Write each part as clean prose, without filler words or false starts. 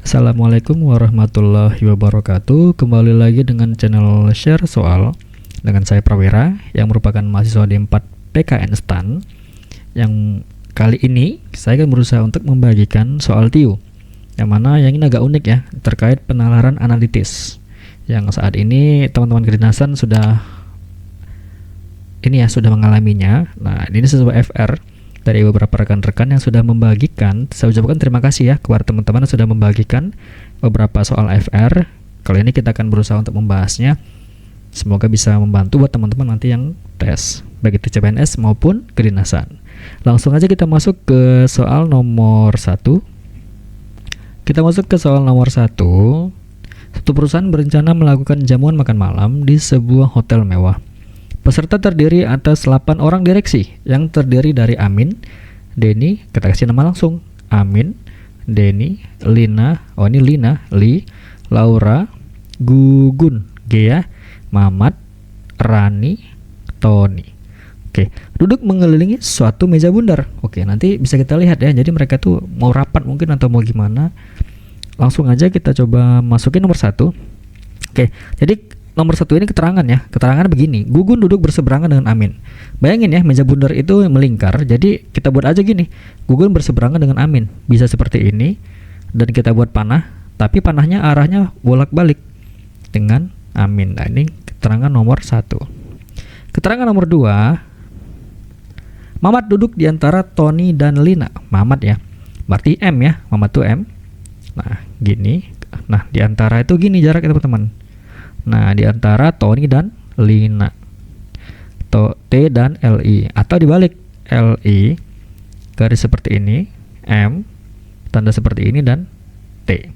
Assalamualaikum warahmatullahi wabarakatuh. Kembali lagi dengan channel Share Soal dengan saya Prawira yang merupakan mahasiswa D4 PKN STAN. Yang kali ini saya akan berusaha untuk membagikan soal TIU, yang mana yang ini agak unik ya, terkait penalaran analitis. Yang saat ini teman-teman kedinasan sudah mengalaminya. Nah, ini sesuai FR dari beberapa rekan-rekan yang sudah membagikan. Saya ucapkan terima kasih ya kepada teman-teman yang sudah membagikan beberapa soal FR. Kali ini kita akan berusaha untuk membahasnya. Semoga bisa membantu buat teman-teman nanti yang tes, baik itu CPNS maupun kedinasan. Langsung aja kita masuk ke soal nomor 1. Kita masuk ke soal nomor 1. Satu perusahaan berencana melakukan jamuan makan malam di sebuah hotel mewah. Peserta terdiri atas 8 orang direksi yang terdiri dari Amin, Denny, kita kasih nama langsung, Amin, Denny, Lina, Li, Laura, Gugun, Gea, Mamat, Rani, Tony. Oke, duduk mengelilingi suatu meja bundar. Oke, nanti bisa kita lihat ya, jadi mereka tuh mau rapat mungkin atau mau gimana. Langsung aja kita coba masukin nomor 1. Oke, jadi nomor 1 ini keterangan begini. Gugun duduk berseberangan dengan Amin. Bayangin ya, meja bundar itu melingkar. Jadi kita buat aja gini, Gugun berseberangan dengan Amin. Bisa seperti ini. Dan kita buat panah, tapi panahnya arahnya bolak-balik dengan Amin. Nah, ini keterangan nomor 1. Keterangan nomor 2, Mamat duduk di antara Tony dan Lina. Mamat ya, berarti M ya, Mamat tuh M. Nah, gini. Nah, di antara itu gini jaraknya teman-teman. Nah, di antara Tony dan Lina, T dan LI, atau dibalik, LI garis seperti ini, M tanda seperti ini, dan T.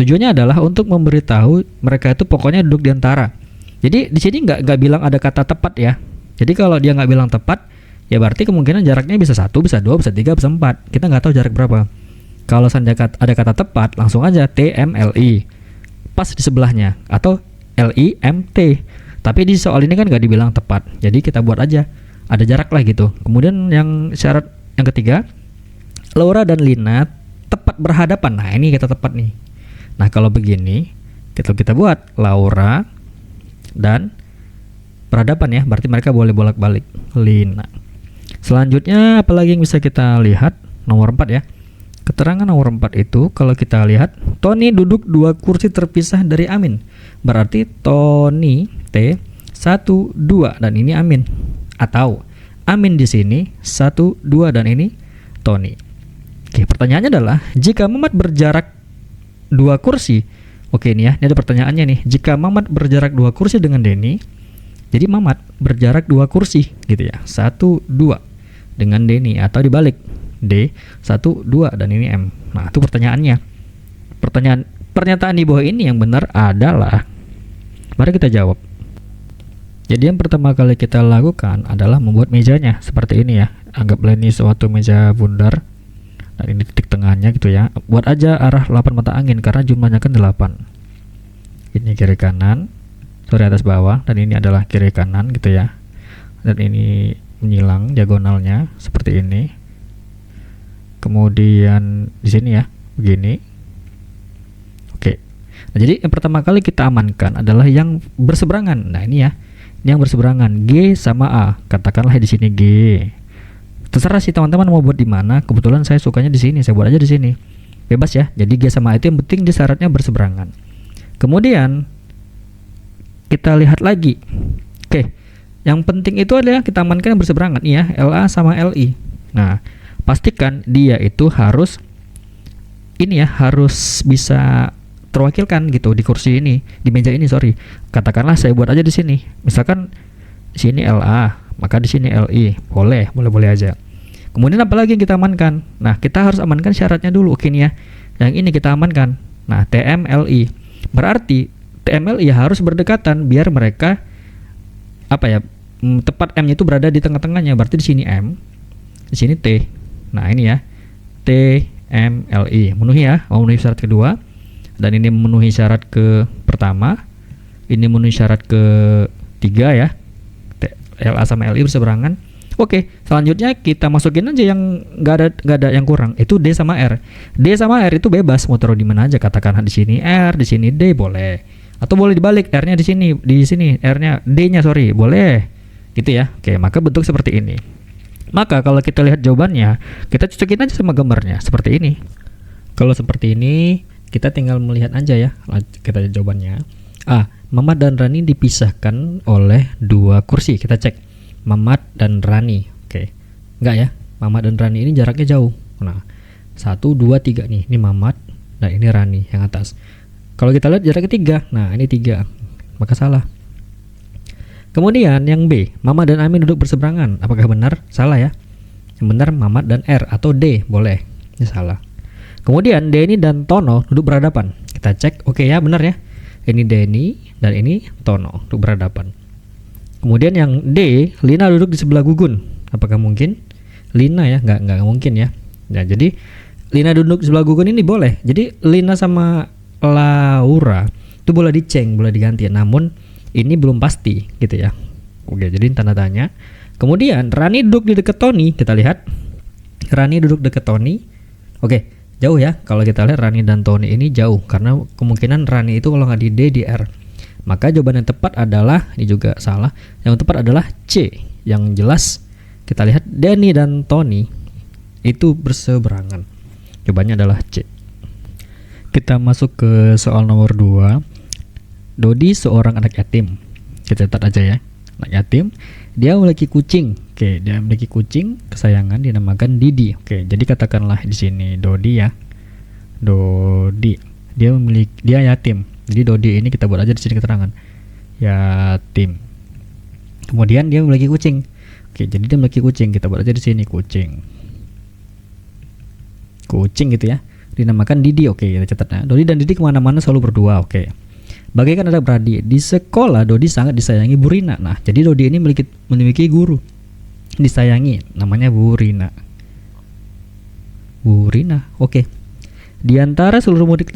Tujuannya adalah untuk memberitahu mereka itu pokoknya duduk di antara. Jadi di sini nggak bilang ada kata tepat ya. Jadi kalau dia nggak bilang tepat, ya berarti kemungkinan jaraknya bisa 1, bisa 2, bisa 3, bisa 4. Kita nggak tahu jarak berapa. Kalau seandainya ada kata tepat, langsung aja T M L I pas di sebelahnya, atau LIMT. Tapi di soal ini kan nggak dibilang tepat, jadi kita buat aja ada jarak lah gitu. Kemudian yang syarat yang ketiga, Laura dan Lina tepat berhadapan. Nah, ini kata tepat nih. Nah, kalau begini kita buat Laura dan berhadapan ya, berarti mereka boleh bolak-balik Lina. Selanjutnya apalagi yang bisa kita lihat? Nomor 4 ya. Keterangan nomor 4 itu kalau kita lihat, Tony duduk 2 kursi terpisah dari Amin. Berarti Tony T 1, 2 dan ini Amin. Atau Amin di sini 1, 2 dan ini Tony. Oke, pertanyaannya adalah jika Mamat berjarak 2 kursi. Oke, ini ya, ini ada pertanyaannya nih. Jika Mamat berjarak 2 kursi dengan Denny, jadi Mamat berjarak 2 kursi gitu ya. 1, 2 dengan Denny, atau dibalik, D 1, 2 dan ini M. Nah, itu pertanyaannya. Pernyataan di bawah ini yang benar adalah, mari kita jawab. Jadi yang pertama kali kita lakukan adalah membuat mejanya seperti ini ya. Anggaplah ini suatu meja bundar dan ini titik tengahnya gitu ya. Buat aja arah 8 mata angin karena jumlahnya kan 8. Ini kiri kanan, atas bawah, dan ini adalah kiri kanan gitu ya. Dan ini menyilang diagonalnya seperti ini. Kemudian di sini ya, begini. Oke. Nah, jadi yang pertama kali kita amankan adalah yang berseberangan. Nah, ini ya. Ini yang berseberangan, G sama A. Katakanlah di sini G. Terserah sih teman-teman mau buat di mana. Kebetulan saya sukanya di sini, saya buat aja di sini. Bebas ya. Jadi G sama A itu yang penting di syaratnya berseberangan. Kemudian kita lihat lagi. Oke. Yang penting itu adalah kita amankan yang berseberangan ya, LA sama LI. Nah, pastikan dia itu harus bisa terwakilkan gitu di kursi ini, di meja ini, sorry. Katakanlah saya buat aja di sini. Misalkan di sini LA, maka di sini LI. Boleh aja. Kemudian apalagi yang kita amankan? Nah, kita harus amankan syaratnya dulu. Oke nih ya. Yang ini kita amankan. Nah, TMLI. Berarti TMLI harus berdekatan biar mereka tepat M-nya itu berada di tengah-tengahnya. Berarti di sini M, di sini T. Nah, ini ya, TMLI memenuhi ya, memenuhi syarat kedua, dan ini memenuhi syarat ke pertama, ini memenuhi syarat ke 3 ya, LA sama LI berseberangan. Oke, selanjutnya kita masukin aja yang nggak ada yang kurang. Itu D sama R. D sama R itu bebas mau taruh di mana aja. Katakan di sini R, di sini D boleh. Atau boleh dibalik, R-nya di sini R-nya D-nya sorry, boleh. Gitu ya. Oke, maka bentuk seperti ini. Maka kalau kita lihat jawabannya, kita cocokin aja sama gambarnya seperti ini. Kalau seperti ini, kita tinggal melihat aja ya. Kita lihat jawabannya. A. Mamat dan Rani dipisahkan oleh 2 kursi. Kita cek. Mamat dan Rani. Oke. Enggak ya. Mamat dan Rani ini jaraknya jauh. Nah, 1, 2, 3 nih. Ini Mamat dan ini Rani yang atas. Kalau kita lihat jaraknya 3. Nah, ini 3. Maka salah. Kemudian yang B. Mamat dan Amin duduk berseberangan. Apakah benar? Salah ya. Yang benar Mamat dan R atau D. Boleh. Ini salah. Kemudian Denny dan Tono duduk berhadapan. Kita cek. Oke ya, benar ya. Ini Denny dan ini Tono duduk berhadapan. Kemudian yang D, Lina duduk di sebelah Gugun. Apakah mungkin? Lina ya, nggak mungkin ya. Nah, jadi Lina duduk di sebelah Gugun ini boleh. Jadi Lina sama Laura itu boleh diceng, boleh diganti. Namun ini belum pasti gitu ya. Oke, jadi tanda tanya. Kemudian Rani duduk di dekat Tony. Kita lihat. Rani duduk dekat Tony. Oke, jauh ya. Kalau kita lihat Rani dan Tony ini jauh karena kemungkinan Rani itu kalau nggak di D di R. Maka jawaban yang tepat adalah, ini juga salah. Yang tepat adalah C. Yang jelas kita lihat Denny dan Tony itu berseberangan. Jawabannya adalah C. Kita masuk ke soal nomor 2. Dodi seorang anak yatim. Kita catat aja ya. Anak yatim. Dia memiliki kucing. Oke, dia memiliki kucing kesayangan dinamakan Didi. Oke, jadi katakanlah di sini Dodi ya. Dodi. Dia yatim. Jadi Dodi ini kita buat aja di sini keterangan. Yatim. Kemudian dia memiliki kucing. Oke, jadi dia memiliki kucing. Kita buat aja di sini kucing. Kucing gitu ya. Dinamakan Didi. Oke, kita catatnya. Dodi dan Didi kemana-mana selalu berdua. Oke. Bagaikan anak beradik. Di sekolah Dodi sangat disayangi Bu Rina. Nah, jadi Dodi ini memiliki guru disayangi. Namanya Bu Rina. Bu Rina. Oke. Di antara seluruh murid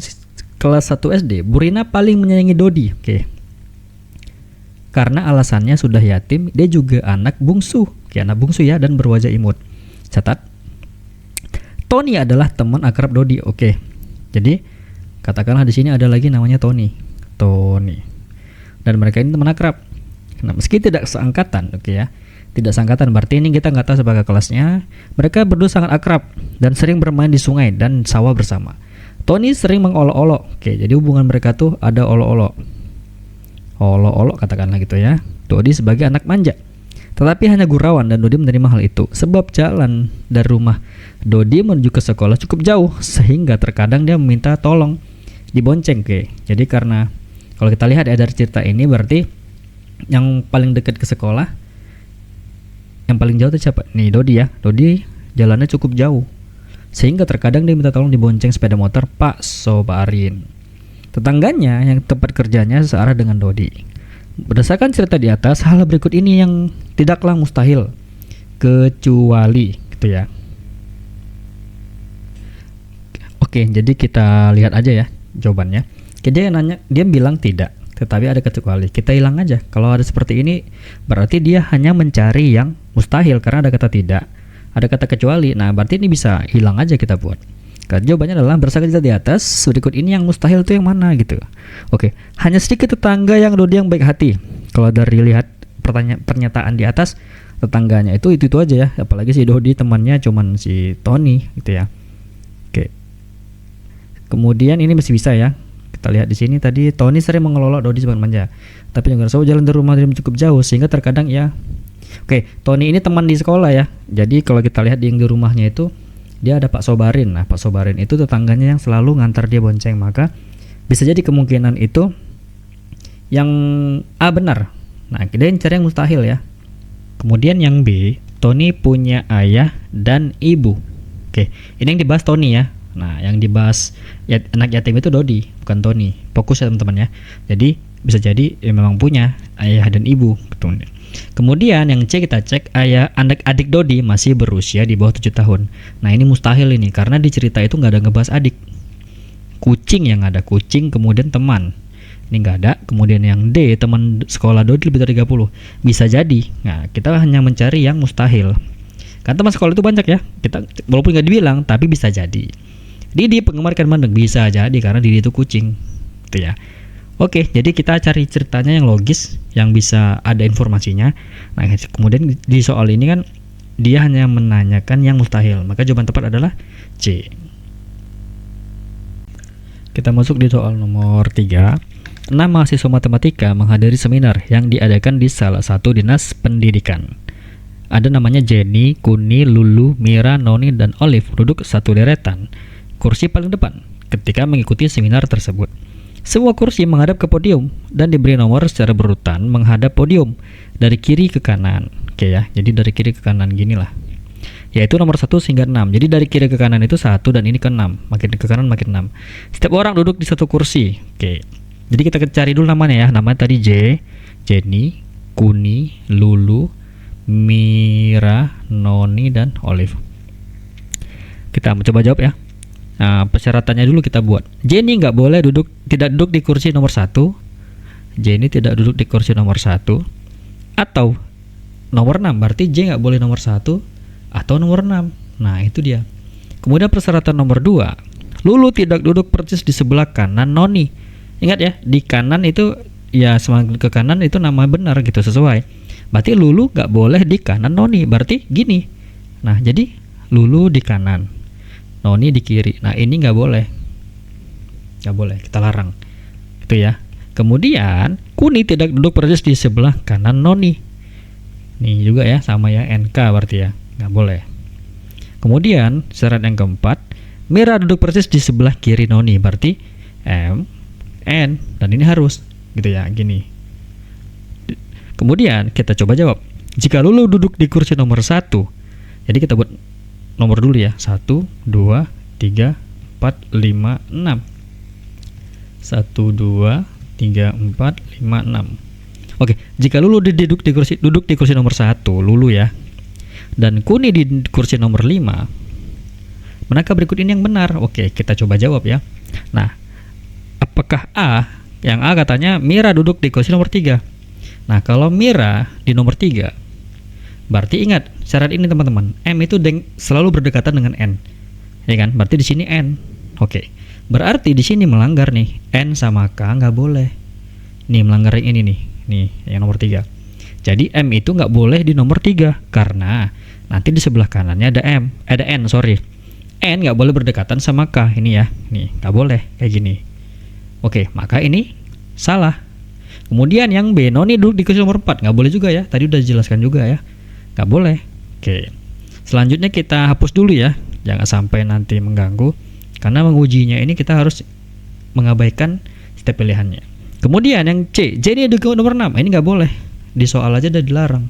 kelas 1 SD, Bu Rina paling menyayangi Dodi. Oke. Karena alasannya sudah yatim, dia juga anak bungsu. Oke, anak bungsu ya dan berwajah imut. Catat. Tony adalah teman akrab Dodi. Oke. Jadi katakanlah di sini ada lagi namanya Tony. Dan mereka ini teman akrab. Nah, meski tidak seangkatan, oke ya. Tidak seangkatan berarti ini kita nggak tahu sebagai kelasnya. Mereka berdua sangat akrab dan sering bermain di sungai dan sawah bersama. Tony sering mengolok-olok. Oke, jadi hubungan mereka tuh ada olok-olok. Olok-olok katakanlah gitu ya. Dodi sebagai anak manja. Tetapi hanya gurauan dan Dodi menerima hal itu. Sebab jalan dari rumah Dodi menuju ke sekolah cukup jauh sehingga terkadang dia meminta tolong dibonceng. Oke, jadi karena kalau kita lihat ya dari cerita ini berarti yang paling dekat ke sekolah, yang paling jauh itu siapa? Nih Dodi ya. Dodi jalannya cukup jauh. Sehingga terkadang dia minta tolong dibonceng sepeda motor Pak Sobarin. Tetangganya yang tempat kerjanya searah dengan Dodi. Berdasarkan cerita di atas, hal berikut ini yang tidaklah mustahil kecuali gitu ya. Oke, jadi kita lihat aja ya jawabannya. Dia bilang tidak, tetapi ada kecuali. Kita hilang aja. Kalau ada seperti ini, berarti dia hanya mencari yang mustahil karena ada kata tidak. Ada kata kecuali, nah berarti ini bisa hilang aja kita buat. Karena jawabannya adalah berdasarkan cerita di atas, berikut ini yang mustahil itu yang mana gitu. Oke, hanya sedikit tetangga yang Dodi yang baik hati. Kalau dari lihat pernyataan di atas, tetangganya itu aja ya. Apalagi si Dodi temannya cuman si Tony gitu ya. Oke. Kemudian ini masih bisa ya. Kita lihat di sini tadi Tony sering mengelolok Dodi sebagai manja. Tapi juga jauh jalan dari rumah dia cukup jauh sehingga terkadang ya. Oke, Tony ini teman di sekolah ya. Jadi kalau kita lihat di rumahnya itu dia ada Pak Sobarin. Nah, Pak Sobarin itu tetangganya yang selalu ngantar dia bonceng. Maka bisa jadi kemungkinan itu yang A benar. Nah, kita cari yang mustahil ya. Kemudian yang B, Tony punya ayah dan ibu. Oke, ini yang dibahas Tony ya. Nah, yang dibahas anak yatim itu Dodi, bukan Tony. Fokus ya teman-teman ya. Jadi bisa jadi ya memang punya ayah dan ibu. Kemudian yang C kita cek adik Dodi masih berusia di bawah 7 tahun. Nah, ini mustahil ini karena di cerita itu nggak ada ngebahas adik. Kucing yang ada, kucing kemudian teman. ini nggak ada. Kemudian yang D, teman sekolah Dodi lebih dari 30, bisa jadi. Nah, kita hanya mencari yang mustahil. Kan teman sekolah itu banyak ya, kita walaupun nggak dibilang, tapi bisa jadi. Didi penggemar ikan bandeng, bisa jadi karena Didi itu kucing, gitu ya. Oke, jadi kita cari ceritanya yang logis, yang bisa ada informasinya. Nah, kemudian di soal ini kan dia hanya menanyakan yang mustahil, maka jawaban tepat adalah C. Kita masuk di soal nomor 3. 6 mahasiswa matematika menghadiri seminar yang diadakan di salah satu dinas pendidikan. Ada namanya Jenny, Kuni, Lulu, Mira, Noni, dan Olive duduk satu deretan, kursi paling depan, ketika mengikuti seminar tersebut. Semua kursi menghadap ke podium dan diberi nomor secara berurutan menghadap podium dari kiri ke kanan. Oke ya, jadi dari kiri ke kanan ginilah. Yaitu nomor 1 hingga 6. Jadi dari kiri ke kanan itu 1 dan ini ke 6. Makin ke kanan makin 6. Setiap orang duduk di satu kursi. Oke. Jadi kita cari dulu namanya ya. Namanya tadi J, Jenny, Kuni, Lulu, Mira, Noni, dan Olive. Kita coba jawab ya. Nah, persyaratannya dulu kita buat. Jenny tidak duduk di kursi nomor 1. Jenny tidak duduk di kursi nomor 1. Atau nomor 6, berarti J nggak boleh nomor 1 atau nomor 6. Nah, itu dia. Kemudian persyaratan nomor 2, Lulu tidak duduk persis di sebelah kanan Noni. Ingat ya, di kanan itu ya semakin ke kanan itu nama benar gitu, sesuai. Berarti Lulu nggak boleh di kanan Noni, berarti gini. Nah, jadi Lulu di kanan, Noni di kiri. Nah, ini nggak boleh, kita larang, itu ya. Kemudian Kuni tidak duduk persis di sebelah kanan Noni. Nih juga ya, sama ya, NK berarti ya, nggak boleh. Kemudian syarat yang keempat, Mira duduk persis di sebelah kiri Noni, berarti M, N, dan ini harus gitu ya, gini. Kemudian kita coba jawab. Jika Lulu duduk di kursi nomor 1, jadi kita buat nomor dulu ya, 1, 2, 3, 4, 5, 6. 1, 2, 3, 4, 5, 6. Oke, jika Lulu duduk di kursi nomor 1, Lulu ya, dan Kuni di kursi nomor 5, manakah berikut ini yang benar? Oke, kita coba jawab ya. Nah, apakah A? Yang A katanya Mira duduk di kursi nomor 3. Nah, kalau Mira di nomor 3, berarti ingat syarat ini teman-teman, M itu selalu berdekatan dengan N, ya kan? Berarti di sini N. Oke, berarti di sini melanggar nih, N sama K nggak boleh. Nih melanggar yang ini nih yang nomor 3. Jadi M itu nggak boleh di nomor 3 karena nanti di sebelah kanannya ada N, sorry. N nggak boleh berdekatan sama K, ini ya, nih nggak boleh kayak gini. Oke, maka ini salah. Kemudian yang B, Noni duduk di kursi nomor 4, nggak boleh juga ya, tadi udah dijelaskan juga ya, nggak boleh. Oke, selanjutnya kita hapus dulu ya, jangan sampai nanti mengganggu, karena mengujinya ini kita harus mengabaikan setiap pilihannya. Kemudian yang C, Jenny duduk nomor 6, ini nggak boleh, di soal aja udah dilarang.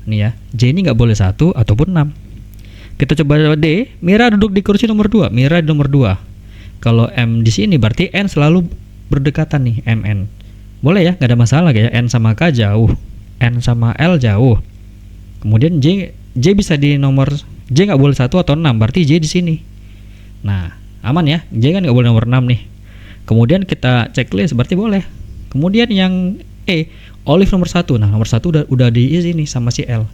Nih ya, Jenny nggak boleh 1 ataupun 6. Kita coba D, Mira duduk di kursi nomor 2, Mira di nomor 2. Kalau M di sini berarti N selalu berdekatan nih, MN. Boleh ya, nggak ada masalah kayak N sama K jauh, N sama L jauh. Kemudian J bisa di nomor, J nggak boleh 1 atau 6, berarti J di sini. Nah, aman ya, J kan nggak boleh nomor 6 nih. Kemudian kita checklist, berarti boleh. Kemudian yang E, Olive nomor 1. Nah, nomor 1 udah diisi nih sama si L.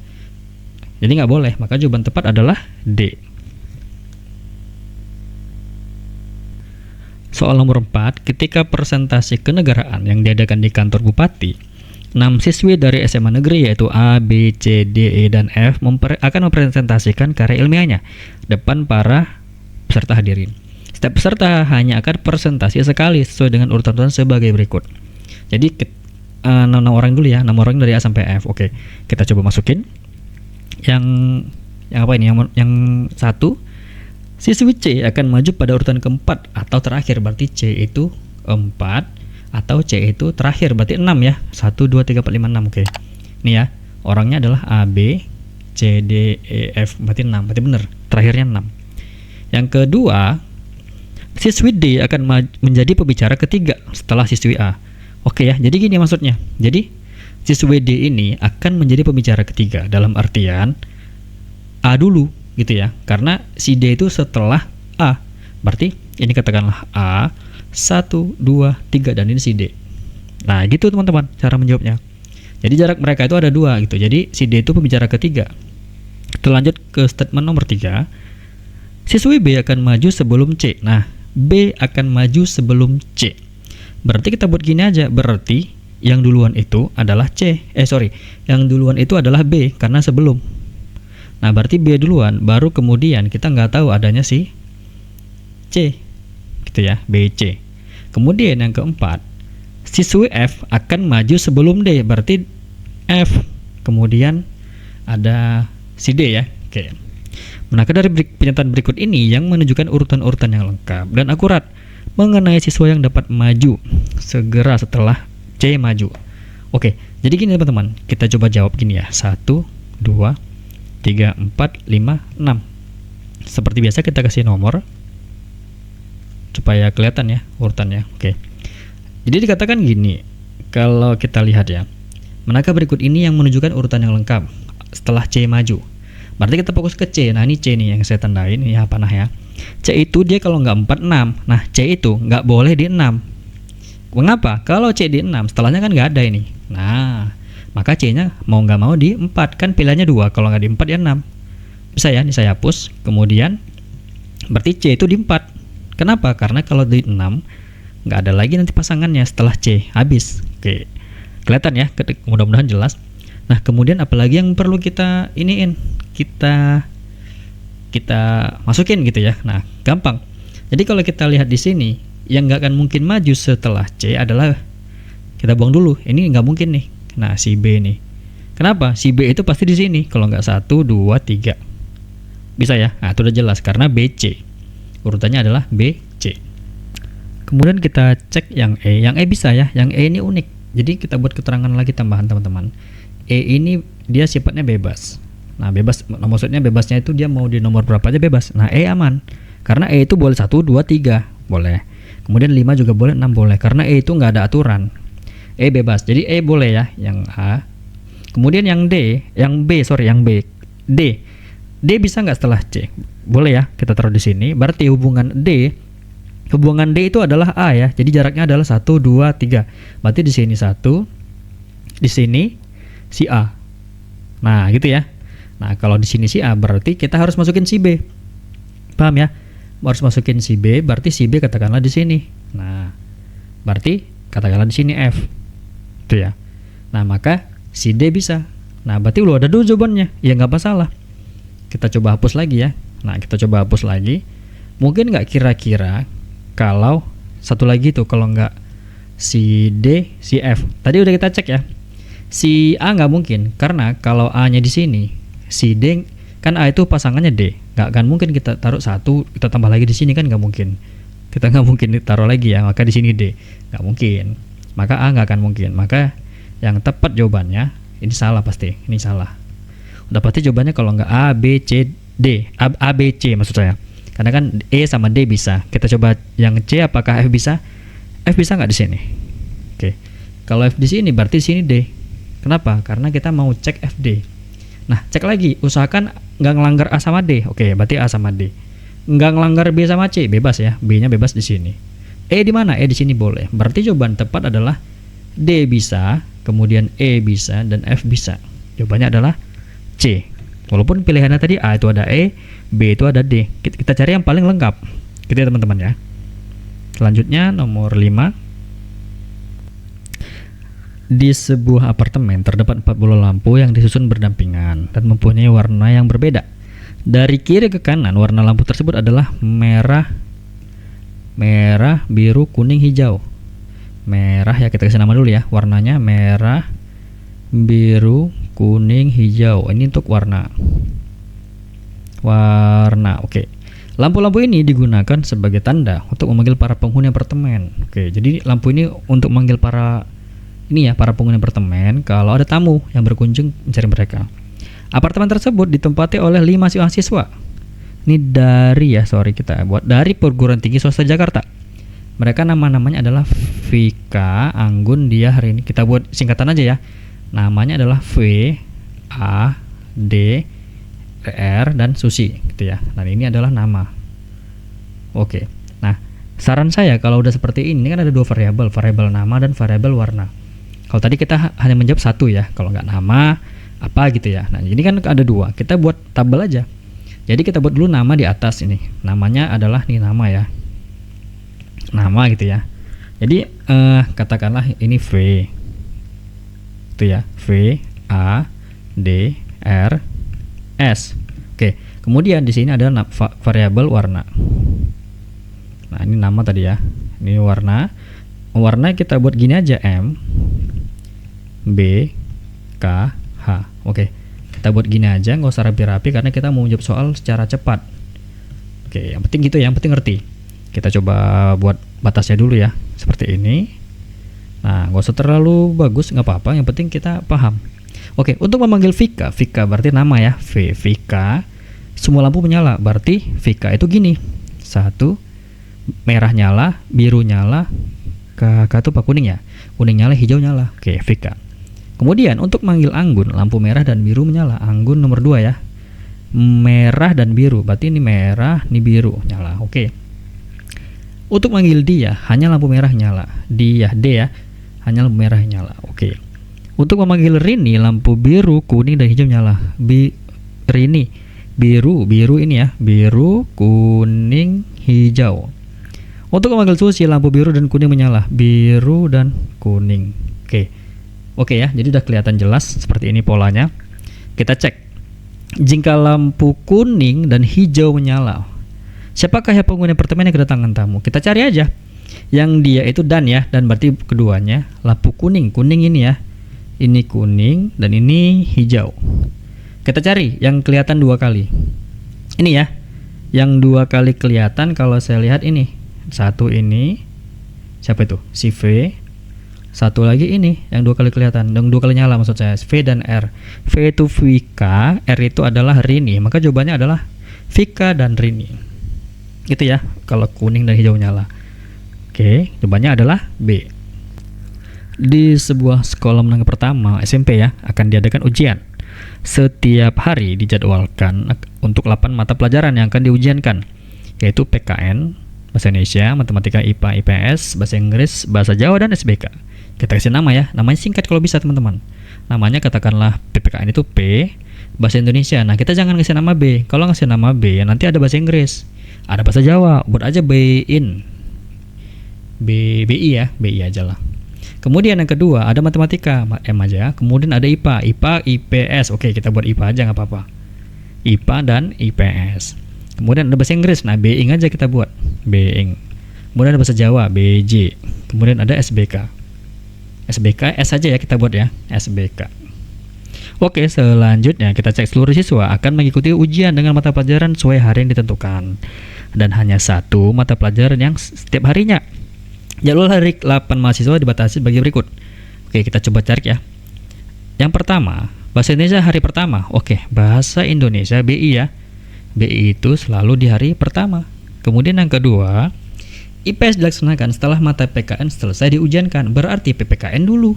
Jadi nggak boleh, maka jawaban tepat adalah D. Soal nomor 4, ketika presentasi kenegaraan yang diadakan di kantor bupati, 6 siswi dari SMA negeri yaitu A, B, C, D, E, dan F akan mempresentasikan karya ilmiahnya depan para peserta hadirin. Setiap peserta hanya akan presentasi sekali sesuai dengan urutan sebagai berikut. Jadi nama orang dulu ya, nama orang dari A sampai F. Oke, kita coba masukin. Yang apa ini? Yang 1, siswi C akan maju pada urutan keempat atau terakhir, berarti C itu 4 atau C itu terakhir, berarti 6 ya. 1, 2, 3, 4, 5, 6. Oke. Ini ya, orangnya adalah A, B, C, D, E, F, berarti 6. Berarti benar, terakhirnya 6. Yang kedua, siswi D akan menjadi pembicara ketiga setelah siswi A. Oke ya, jadi gini maksudnya. Jadi siswi D ini akan menjadi pembicara ketiga dalam artian A dulu gitu ya, karena si D itu setelah A. Berarti ini katakanlah A 1, 2, 3 dan ini si D. Nah, gitu teman-teman cara menjawabnya. Jadi jarak mereka itu ada 2 gitu. Jadi si D itu pembicara ketiga. Kita lanjut ke statement nomor 3. Siswi B akan maju sebelum C. Nah, B akan maju sebelum C. Berarti kita buat gini aja. Berarti yang duluan itu adalah C. Yang duluan itu adalah B karena sebelum. Nah, berarti B duluan, baru kemudian kita nggak tahu adanya si C. Gitu ya, BC. Kemudian yang keempat, siswi F akan maju sebelum D. Berarti F. Kemudian ada si D ya. Oke. Maka dari pernyataan berikut ini yang menunjukkan urutan-urutan yang lengkap dan akurat mengenai siswa yang dapat maju segera setelah C maju. Oke, jadi gini teman-teman, kita coba jawab gini ya. 1, 2, 3, 4, 5, 6. Seperti biasa kita kasih nomor supaya kelihatan ya urutannya. Oke. Jadi dikatakan gini, kalau kita lihat ya, manakah berikut ini yang menunjukkan urutan yang lengkap setelah C maju? Berarti kita fokus ke C. Nah, ini C nih yang saya tandain, ini panah ya. C itu dia kalau nggak 4, 6. Nah, C itu nggak boleh di 6. Mengapa? Kalau C di 6, setelahnya kan nggak ada ini. Nah, maka C-nya mau nggak mau di 4. Kan pilihannya 2, kalau nggak di 4 ya 6. Bisa ya, ini saya hapus. Kemudian, berarti C itu di 4. Kenapa? Karena kalau di 6, nggak ada lagi nanti pasangannya setelah C. Habis. Oke, kelihatan ya? Mudah-mudahan jelas. Nah, kemudian apalagi yang perlu kita iniin? Kita masukin gitu ya. Nah, gampang. Jadi kalau kita lihat di sini, yang nggak akan mungkin maju setelah C adalah kita buang dulu. Ini nggak mungkin nih. Nah, si B nih. Kenapa? Si B itu pasti di sini. Kalau nggak 1, 2, 3. Bisa ya? Nah, itu udah jelas karena BC. Urutannya adalah BC. Kemudian kita cek yang E. Yang E bisa ya. Yang E ini unik. Jadi kita buat keterangan lagi tambahan teman-teman. E ini dia sifatnya bebas. Nah, bebas maksudnya bebasnya itu dia mau di nomor berapa aja bebas. Nah, E aman. Karena E itu boleh 1, 2, 3. Boleh. Kemudian 5 juga boleh, 6 boleh. Karena E itu nggak ada aturan. E bebas. Jadi E boleh ya, yang A. Kemudian yang D, yang B. D. D bisa nggak setelah C? Boleh ya, kita taruh di sini. Berarti hubungan D itu adalah A ya. Jadi jaraknya adalah 1, 2, 3. Berarti di sini 1, di sini si A. Nah, gitu ya. Nah, kalau di sini si A berarti kita harus masukin si B. Paham ya? Harus masukin si B, berarti si B katakanlah di sini. Nah, berarti katakanlah di sini F. Itu ya. Nah, maka si D bisa. Nah, berarti lu ada 2 jawabannya. Ya nggak masalah. Kita coba hapus lagi ya. Nah, kita coba hapus lagi. Mungkin nggak kira-kira kalau satu lagi tuh, kalau nggak si D, si F. Tadi udah kita cek ya. Si A nggak mungkin, karena kalau A-nya di sini, si D kan A itu pasangannya D. Nggak akan mungkin kita taruh 1, kita tambah lagi di sini kan nggak mungkin. Kita nggak mungkin taruh lagi ya, maka di sini D. Nggak mungkin. Maka A nggak akan mungkin. Maka yang tepat jawabannya ini salah pasti. Ini salah. Udah pasti jawabannya kalau nggak A, B, C, D. A, B, C maksud saya. Karena kan E sama D bisa. Kita coba yang C, apakah F bisa? F bisa nggak di sini? Oke. Kalau F di sini berarti di sini D. Kenapa? Karena kita mau cek FD. Nah, cek lagi, usahakan nggak ngelanggar A sama D. Oke, berarti A sama D. Nggak ngelanggar B sama C, bebas ya. B-nya bebas di sini. E di mana? E di sini boleh. Berarti jawaban tepat adalah D bisa, kemudian E bisa, dan F bisa. Jawabannya adalah C. Walaupun pilihannya tadi A itu ada E, B itu ada D. Kita cari yang paling lengkap. Gitu ya teman-teman ya. Selanjutnya nomor 5. Di sebuah apartemen terdapat 40 lampu yang disusun berdampingan dan mempunyai warna yang berbeda. Dari kiri ke kanan, warna lampu tersebut adalah merah, biru, kuning, hijau. Merah ya, kita kasih nama dulu ya. Warnanya merah, biru, kuning, hijau. Ini untuk warna. Oke. Lampu-lampu ini digunakan sebagai tanda untuk memanggil para penghuni apartemen. Oke, jadi lampu ini untuk memanggil para penghuni apartemen kalau ada tamu yang berkunjung mencari mereka. Apartemen tersebut ditempati oleh 5 mahasiswa. Ini dari perguruan tinggi swasta Jakarta. Mereka nama-namanya adalah Vika, Anggun, Dia, hari ini. Kita buat singkatan aja ya. Namanya adalah V, A, D, R, dan Susi gitu ya. Nah, ini adalah nama. Oke. Nah, saran saya kalau udah seperti ini kan ada 2 variabel nama dan variabel warna. Kalau tadi kita hanya menjawab satu ya, kalau nggak nama apa gitu ya. Nah ini kan ada dua, kita buat tabel aja. Jadi kita buat dulu nama di atas ini, namanya adalah nih nama ya, nama gitu ya. Jadi katakanlah ini V itu ya, V A D R S. Oke, kemudian di sini ada variabel warna. Nah ini nama tadi ya, ini warna. Warna kita buat gini aja, M B K H. Oke, kita buat gini aja, nggak usah rapi-rapi karena kita mau menjawab soal secara cepat. Oke, yang penting gitu ya, yang penting ngerti. Kita coba buat batasnya dulu ya, seperti ini. Nah, nggak usah terlalu bagus, nggak apa-apa, yang penting kita paham. Oke, untuk memanggil Vika, Vika berarti nama ya, V, Vika. Semua lampu menyala, berarti Vika itu gini. Satu, merah nyala, biru nyala, K itu apa, kuning ya? Kuning nyala, hijau nyala. Oke, Vika. Kemudian untuk manggil Anggun, lampu merah dan biru menyala. Anggun nomor 2 ya. Merah dan biru, berarti ini merah, ini biru nyala. Oke. Untuk manggil dia, hanya lampu merah nyala. Dia, D ya, hanya lampu merah nyala. Oke. Untuk memanggil Rini, lampu biru, kuning dan hijau nyala. Rini, biru ini ya, biru, kuning, hijau. Untuk memanggil Susi, lampu biru dan kuning menyala, biru dan kuning. Oke ya, jadi udah kelihatan jelas seperti ini polanya. Kita cek. Jika lampu kuning dan hijau menyala, siapakah yang penghuni apartemen yang kedatangan tamu? Kita cari aja. Yang dia itu dan ya, dan berarti keduanya lampu kuning. Kuning ini ya. Ini kuning dan ini hijau. Kita cari yang kelihatan 2 kali. Ini ya. Yang 2 kali kelihatan kalau saya lihat ini. Satu ini. Siapa itu? Si V. Satu lagi ini yang 2 kali kelihatan, yang 2 kali nyala maksud saya, V dan R. V itu Vika, R itu adalah Rini, maka jawabannya adalah Vika dan Rini. Gitu ya, kalau kuning dan hijau nyala. Oke, jawabannya adalah B. Di sebuah sekolah menengah pertama SMP ya, akan diadakan ujian. Setiap hari dijadwalkan untuk 8 mata pelajaran yang akan diujiankan, yaitu PKN, Bahasa Indonesia, Matematika, IPA, IPS, Bahasa Inggris, Bahasa Jawa, dan SBK. Kita kasih nama ya, namanya singkat kalau bisa teman-teman. Namanya katakanlah PPKN itu P, Bahasa Indonesia. Nah kita jangan ngasih nama B. Kalau ngasih nama B, nanti ada Bahasa Inggris, ada Bahasa Jawa, buat aja BI ya, BI aja lah. Kemudian yang kedua ada Matematika, M aja ya. Kemudian ada IPA, IPS. Oke, kita buat IPA aja nggak apa-apa. IPA dan IPS. Kemudian ada Bahasa Inggris, nah BI aja kita buat, BI. Kemudian ada Bahasa Jawa, BJ. Kemudian ada SBK. SBK S aja ya kita buat ya, SBK. Oke, selanjutnya kita cek seluruh siswa akan mengikuti ujian dengan mata pelajaran sesuai hari yang ditentukan. Dan hanya 1 mata pelajaran yang setiap harinya. Jadwal hari 8 mahasiswa dibatasi bagi berikut. Oke, kita coba cari ya. Yang pertama, Bahasa Indonesia hari pertama. Oke, Bahasa Indonesia BI ya. BI itu selalu di hari pertama. Kemudian yang kedua, IPS dilaksanakan setelah mata PKN selesai diujiankan. Berarti PPKN dulu,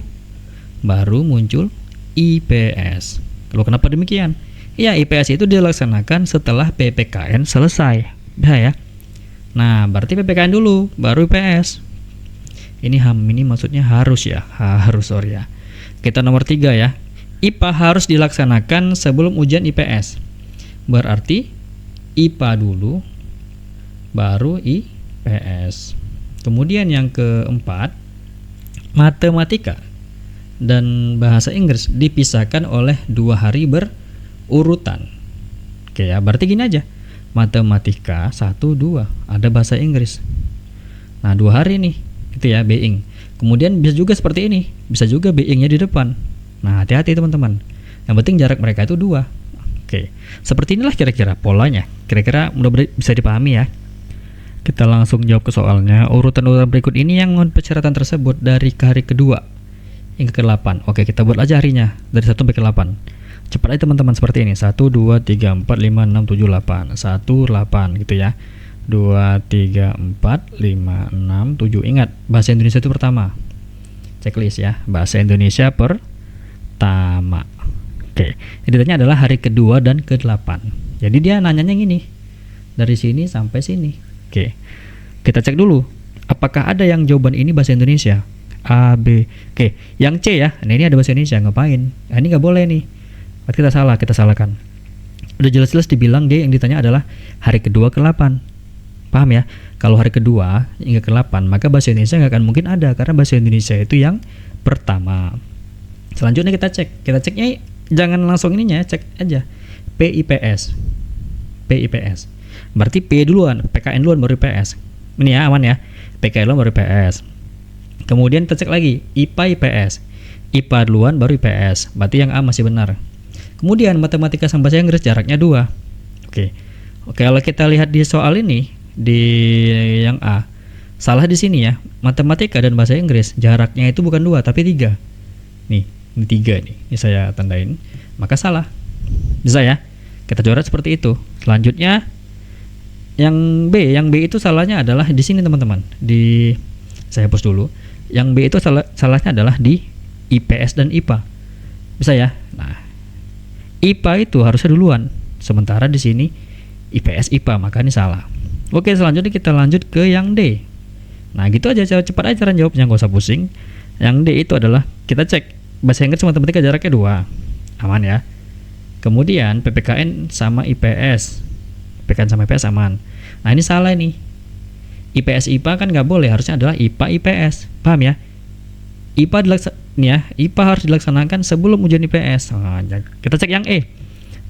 baru muncul IPS. Lalu kenapa demikian? Ya, IPS itu dilaksanakan setelah PPKN selesai. Ya. Nah, berarti PPKN dulu, baru IPS. Ini ini maksudnya harus ya, sorry ya. Kita nomor 3 ya. IPA harus dilaksanakan sebelum ujian IPS. Berarti IPA dulu, baru IPS. Kemudian yang keempat, Matematika dan Bahasa Inggris dipisahkan oleh 2 hari berurutan. Oke ya, berarti gini aja. Matematika 1, 2, ada Bahasa Inggris. Nah, 2 hari nih, itu ya, being. Kemudian bisa juga seperti ini, bisa juga beingnya di depan. Nah, hati-hati teman-teman. Yang penting jarak mereka itu 2. Oke, seperti inilah kira-kira polanya. Kira-kira mudah-mudahan bisa dipahami ya. Kita langsung jawab ke soalnya. Urutan-urutan berikut ini yang persyaratan tersebut dari ke hari kedua hingga ke-8. Oke, kita buat aja harinya dari 1 sampai ke-8. Cepat aja teman-teman seperti ini. 1, 2, 3, 4, 5, 6, 7, 8. 1, 8 gitu ya. 2, 3, 4, 5, 6, 7. Ingat, Bahasa Indonesia itu pertama. Checklist ya. Bahasa Indonesia pertama. Oke, ditanya adalah hari kedua dan ke-8. Jadi dia nanyanya gini, dari sini sampai sini. Oke, kita cek dulu, apakah ada yang jawaban ini bahasa Indonesia? A, B. Oke, yang C ya. Nah, ini ada bahasa Indonesia, ngapain? Nah, ini nggak boleh nih. Berarti kita salah, kita salahkan. Udah jelas-jelas dibilang D yang ditanya adalah hari kedua ke-8. Paham ya? Kalau hari kedua hingga ke-8, maka bahasa Indonesia nggak akan mungkin ada, karena bahasa Indonesia itu yang pertama. Selanjutnya kita cek. Kita ceknya jangan langsung ininya, cek aja. PIPS. PIPS. Berarti P duluan, PKN duluan baru IPS. Ini ya, aman ya. PKN duluan baru IPS. Kemudian kita cek lagi IPA IPS. IPA duluan baru IPS. Berarti yang A masih benar. Kemudian matematika sama bahasa Inggris jaraknya 2. Oke. Oke, kalau kita lihat di soal ini di yang A, salah di sini ya. Matematika dan bahasa Inggris jaraknya itu bukan 2 tapi 3. Nih, ini 3 nih. Ini saya tandain. Maka salah. Bisa ya? Kita coret seperti itu. Selanjutnya yang B itu salahnya adalah di sini teman-teman. Saya hapus dulu. Yang B itu salahnya adalah di IPS dan IPA. Bisa ya? Nah, IPA itu harusnya duluan. Sementara di sini IPS IPA, maka ini salah. Oke, selanjutnya kita lanjut ke yang D. Nah, gitu aja, cepat aja cara jawabnya, nggak usah pusing. Yang D itu adalah kita cek bahasa Inggris sama matematika jaraknya 2. Aman ya. Kemudian PPKN sama IPS. PPKN sama IPS aman. Nah, ini salah nih. IPS IPA kan nggak boleh, harusnya adalah IPA IPS. Paham ya? IPA harus dilaksanakan sebelum ujian IPS. Nah, kita cek yang E.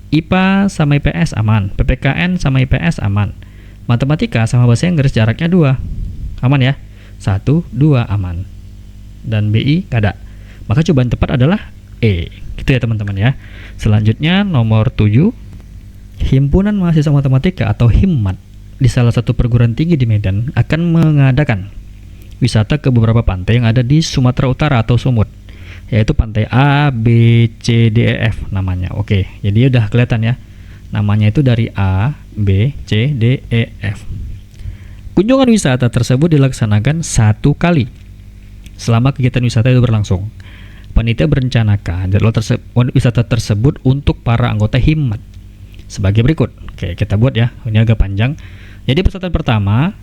IPA sama IPS aman, PPKN sama IPS aman. Matematika sama bahasa Inggris jaraknya 2. Aman ya? 1, 2 aman. Dan BI nggak ada. Maka cobaan tepat adalah E. Gitu ya teman-teman ya. Selanjutnya nomor 7. Himpunan Mahasiswa Matematika atau HIMMAT di salah satu perguruan tinggi di Medan akan mengadakan wisata ke beberapa pantai yang ada di Sumatera Utara atau Sumut, yaitu pantai A, B, C, D, E, F namanya. Oke, jadi udah kelihatan ya. Namanya itu dari A, B, C, D, E, F. Kunjungan wisata tersebut dilaksanakan 1 kali selama kegiatan wisata itu berlangsung. Panitia berencanakan jadwal wisata tersebut untuk para anggota HIMMAT sebagai berikut. Oke, kita buat ya. Ini agak panjang. Jadi peserta pertama,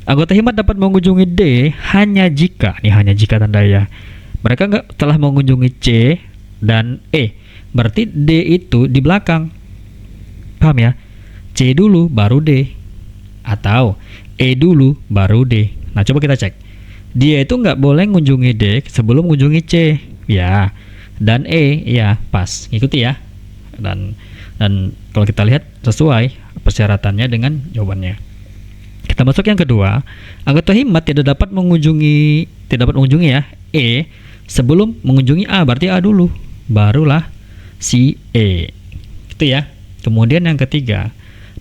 anggota HIMMAT dapat mengunjungi D hanya jika tanda ya, mereka telah mengunjungi C dan E. Berarti D itu di belakang. Paham ya? C dulu baru D. Atau E dulu baru D. Nah, coba kita cek. Dia itu nggak boleh mengunjungi D sebelum mengunjungi C. Ya. Dan E, ya pas. Ikuti ya. Dan kalau kita lihat sesuai persyaratannya dengan jawabannya. Kita masuk yang kedua. Anggota HIMMAT tidak dapat mengunjungi ya E sebelum mengunjungi A. Berarti A dulu, barulah si E. Itu ya. Kemudian yang ketiga,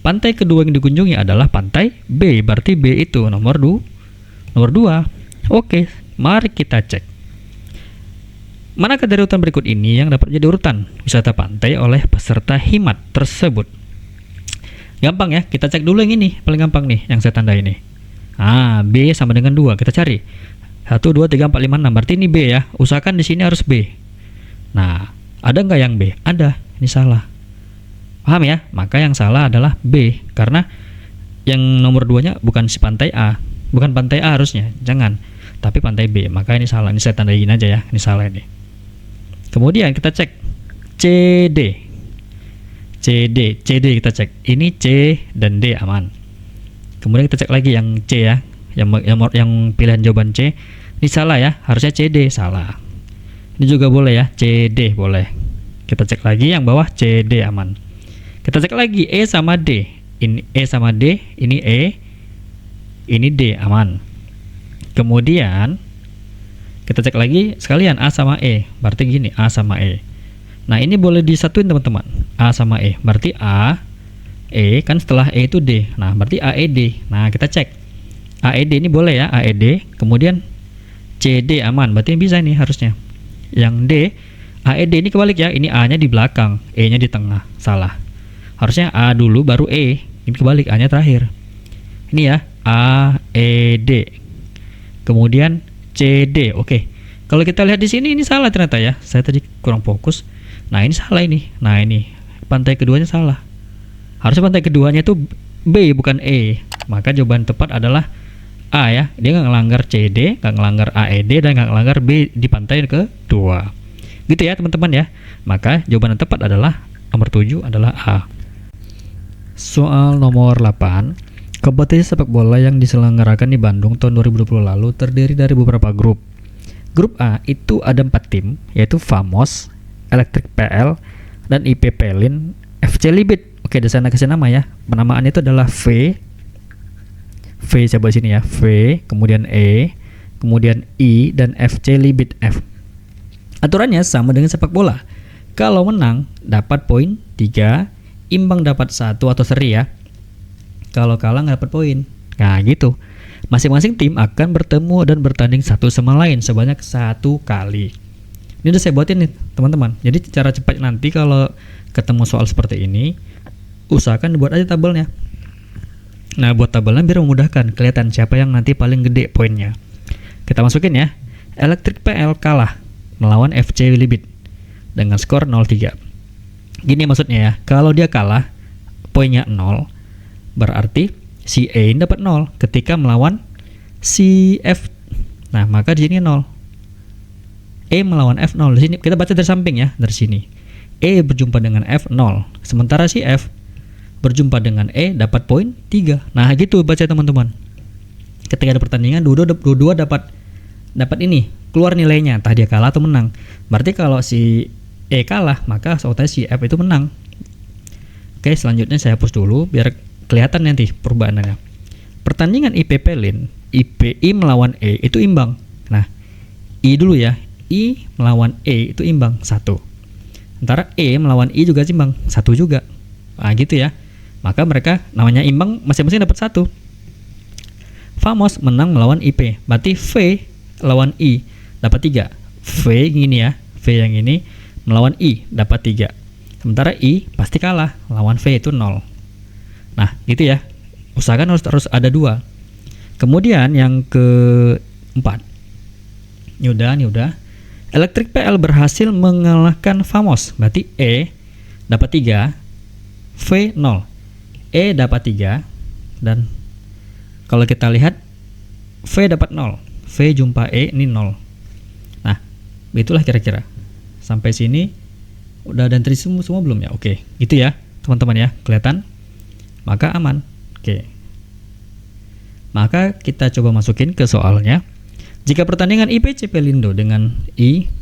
pantai kedua yang dikunjungi adalah pantai B. Berarti B itu nomor 2. Oke, mari kita cek. Manakah dari urutan berikut ini yang dapat jadi urutan wisata pantai oleh peserta HIMMAT tersebut? Gampang ya, kita cek dulu yang ini, paling gampang nih yang saya tanda ini. B sama dengan 2, kita cari 1, 2, 3, 4, 5, 6. Berarti ini B ya, usahakan di sini harus B. Nah, ada nggak yang B? Ada, ini salah. Paham ya? Maka yang salah adalah B, karena yang nomor 2-nya bukan si pantai A. Bukan pantai A harusnya, jangan. Tapi pantai B, maka ini salah. Ini saya tandain aja ya, ini salah ini. Kemudian kita cek CD kita cek. Ini C dan D aman. Kemudian kita cek lagi yang C ya, yang pilihan jawaban C. Ini salah ya, harusnya CD, salah. Ini juga boleh ya, CD boleh. Kita cek lagi yang bawah CD aman. Kita cek lagi E sama D. Ini E sama D, ini E, ini D aman. Kemudian kita cek lagi sekalian A sama E. Berarti gini, A sama E. Nah, ini boleh disatuin teman-teman. A sama E. Berarti A, E, kan setelah E itu D. Nah, berarti AED. Nah, kita cek. AED ini boleh ya, AED. Kemudian CD aman. Berarti bisa ini harusnya. Yang D, AED ini kebalik ya. Ini A-nya di belakang, E-nya di tengah. Salah. Harusnya A dulu baru E. Ini kebalik, A-nya terakhir. Ini ya, AED. Kemudian CD. Oke. Kalau kita lihat di sini ini salah ternyata ya. Saya tadi kurang fokus. Nah, ini salah ini. Nah, ini pantai keduanya salah. Harusnya pantai keduanya itu B bukan E. Maka jawaban tepat adalah A ya, dia nggak ngelanggar CD, nggak ngelanggar AED, dan nggak ngelanggar B di pantai kedua. Gitu ya teman-teman ya. Maka jawaban yang tepat adalah nomor 7 adalah A. Soal nomor 8. Kompetisi sepak bola yang diselenggarakan di Bandung tahun 2020 lalu terdiri dari beberapa grup. Grup A itu ada 4 tim, yaitu Famos, Electric PL, dan IP Pelin, FC Libit. Oke, di sana kasih nama ya. Penamaannya itu adalah V saya buat sini ya, V, kemudian E, kemudian I, dan FC Libit F. Aturannya sama dengan sepak bola. Kalau menang dapat poin 3, imbang dapat 1 atau seri ya. Kalau kalah nggak dapat poin. Nah gitu. Masing-masing tim akan bertemu dan bertanding satu sama lain sebanyak 1 kali. Ini udah saya buatin nih teman-teman. Jadi cara cepat nanti kalau ketemu soal seperti ini, usahakan dibuat aja tabelnya. Nah, buat tabelnya biar memudahkan, kelihatan siapa yang nanti paling gede poinnya. Kita masukin ya. Electric PL kalah melawan FC Libit dengan skor 0-3. Gini maksudnya ya, kalau dia kalah poinnya 0, berarti si E dapat 0 ketika melawan si F. Nah, maka di sini 0. E melawan F 0. Di sini kita baca dari samping ya, dari sini. E berjumpa dengan F 0. Sementara si F berjumpa dengan E dapat poin 3. Nah, gitu baca teman-teman. Ketika ada pertandingan dua-dua dapat ini, keluar nilainya, entah dia kalah atau menang. Berarti kalau si E kalah, maka otomatis si F itu menang. Oke, selanjutnya saya hapus dulu biar kelihatan nanti perubahannya. Pertandingan IP Pelin, IPI melawan E itu imbang. Nah, I dulu ya. I melawan E itu imbang 1. Sementara E melawan I juga imbang 1 juga. Nah, gitu ya. Maka mereka namanya imbang, masing-masing dapat 1. Famos menang melawan IP. Berarti V lawan I dapat 3. V gini ya. V yang ini melawan I dapat 3. Sementara I pasti kalah lawan V itu 0. Nah, gitu ya. Usahakan harus ada 2. Kemudian yang keempat. Ini udah. Electric PL berhasil mengalahkan Famos. Berarti E dapat 3, V 0. E dapat 3, dan kalau kita lihat V dapat 0. V jumpa E ini 0. Nah, itulah kira-kira. Sampai sini udah dan semua belum ya? Oke, gitu ya teman-teman ya. Kelihatan? Maka aman. Oke. Maka kita coba masukin ke soalnya. Jika pertandingan IPC Pelindo dengan I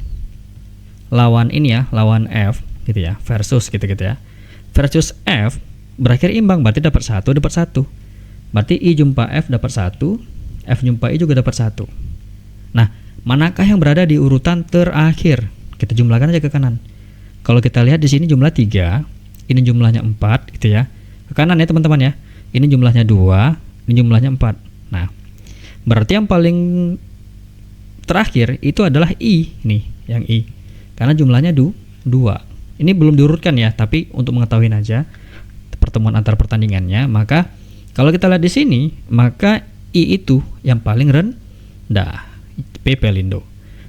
lawan ini ya, lawan F gitu ya, versus gitu ya. Versus F berakhir imbang, berarti dapat 1, dapat 1. Berarti I jumpa F dapat 1, F jumpa I juga dapat 1. Nah, manakah yang berada di urutan terakhir? Kita jumlahkan aja ke kanan. Kalau kita lihat di sini jumlah 3, ini jumlahnya 4 gitu ya. Ke kanan ya teman-teman ya. Ini jumlahnya 2, ini jumlahnya 4. Nah, berarti yang paling terakhir itu adalah I nih, yang I. Karena jumlahnya 2. Ini belum diurutkan ya, tapi untuk mengetahui aja pertemuan antar pertandingannya, maka kalau kita lihat di sini, maka I itu yang paling rendah, P Pelindo.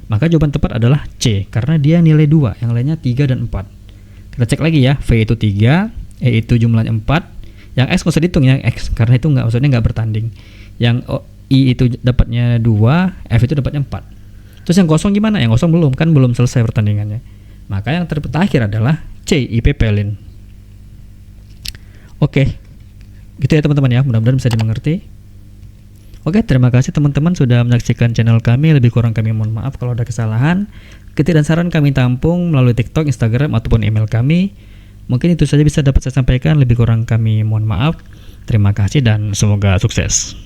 Maka jawaban tepat adalah C, karena dia nilai 2, yang lainnya 3 dan 4. Kita cek lagi ya, V itu 3, E itu jumlahnya 4, yang X nggak usah dihitung ya, X, karena itu nggak bertanding. Yang I itu dapatnya 2, F itu dapatnya 4. Terus yang kosong gimana? Yang kosong belum, kan belum selesai pertandingannya. Maka yang terakhir adalah C, IP Pelin. Oke, gitu ya teman-teman ya, mudah-mudahan bisa dimengerti. Oke, terima kasih teman-teman sudah menyaksikan channel kami. Lebih kurang kami mohon maaf kalau ada kesalahan. Kritik dan saran kami tampung melalui TikTok, Instagram, ataupun email kami. Mungkin itu saja bisa dapat saya sampaikan. Lebih kurang kami mohon maaf. Terima kasih dan semoga sukses.